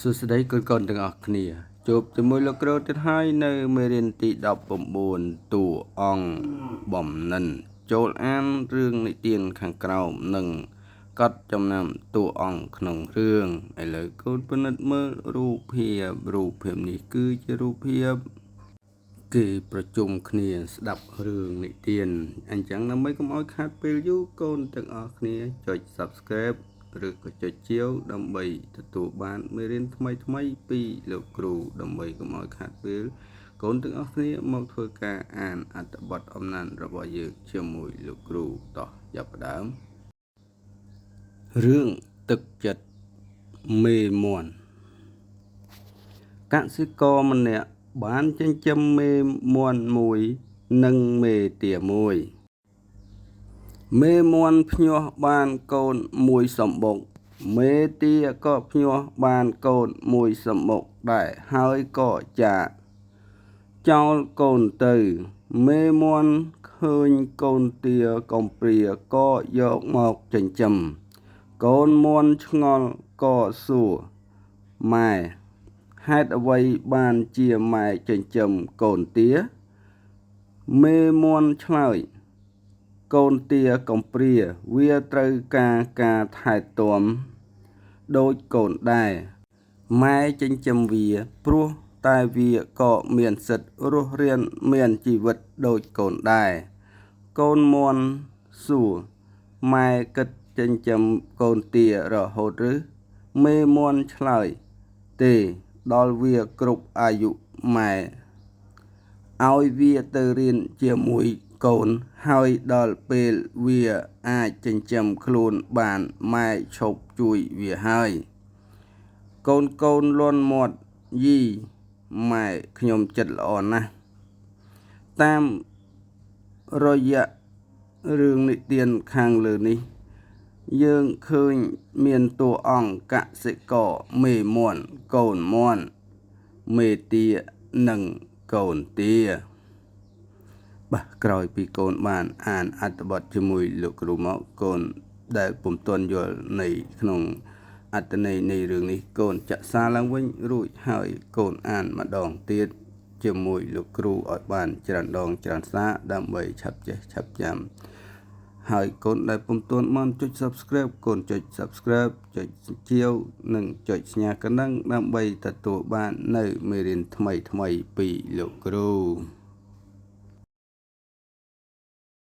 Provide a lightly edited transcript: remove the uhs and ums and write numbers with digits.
សួស្តីកូនៗទាំងអស់គ្នាជួបជាមួយលោកគ្រូទៀតហើយនៅមេរៀនទី19តួអង្គបំណិនចូលអានរឿងនិទានខាងក្រោមនិងកត់ចំណាំតួអង្គក្នុងរឿងឥឡូវកូនពិនិត្យមើលរូបភាពនេះគឺជារូបភាពគេប្រជុំគ្នាស្ដាប់រឿងនិទានអញ្ចឹងដើម្បីកុំឲ្យខាតពេលយូរកូនទាំងអស់គ្នាចុច Subscribe ឬក៏ចុចជាវដើម្បីទទួលបានមេរៀនថ្មីពីលោកគ្រូដើម្បីកុំឲ្យខាតពេលកូនទាំងអស់គ្នាមកធ្វើការអានអត្ថបទអំណានរបស់យើងជាមួយលោកគ្រូតោះចាប់ផ្ដើមរឿងទឹកចិត្តមេមាន់កសិករម្នាក់បានចិញ្ចឹមមេមាន់មួយនិងមេទាមួយមេមាន់ភ្ញាស់បានកូនមួយសម្បុកមេទាក៏ភ្ញាស់បានកូនមួយសម្បុកដែរហើយក៏ចាកចោលកូនទៅមេមាន់ឃើញកូនទាកំព្រាក៏យកមកចិញ្ចឹមកូនមាន់ឆ្ងល់ក៏សួរម៉ែហេតុអ្វីបានជាម៉ែចិញ្ចឹមកូនទាមេមាន់ឆ្លើយកូនទាកំព្រាវាត្រូវការថែទាំដូចកូនដែរម៉ែចិញ្ចឹមវាព្រោះតែវាក៏មានសិទ្ធិរស់រានមានជីវិតដូចកូនដែរកូនមាន់សួរម៉ែគិតចិញ្ចឹមកូនទារហូតឬមេមាន់ឆ្លើយទេដល់វាគ្រប់អាយុម៉ែឲ្យវាទៅរៀនជាមួយកូនហើយដល់ពេលវាអាចចិញ្ចឹមខ្លួនបានម៉ែឈប់ជួយវាហើយកូនលាន់មាត់យីម៉ែខ្ញុំចិត្តល្អណាស់តាមរយៈរឿងនិទានខាងលើនេះយើងឃើញមានតួអង្គកសិករមេមាន់កូនមាន់មេទានិងកូនទាបាទក្រោយពីកូនបានអានអត្ថបទជាមួយលោកគ្រូមកកូនដែលពុំទាន់យល់នៃក្នុងអត្ថន័យនៃរឿងនេះកូនចាក់សារឡើងវិញរួចហើយកូនអានម្ដងទៀតជាមួយលោកគ្រូឲ្យបានច្រើនដងច្រើនសារដើម្បីឆាប់ចេះឆាប់ចាំហើយកូនដែលពុំទាន់បានចុច Subscribe កូនចុច Subscribe ចុចជាវនិងចុចសញ្ញាកណ្ដឹងដើម្បីទទួលបាននៅមេរៀនថ្មីពីលោកគ្រូ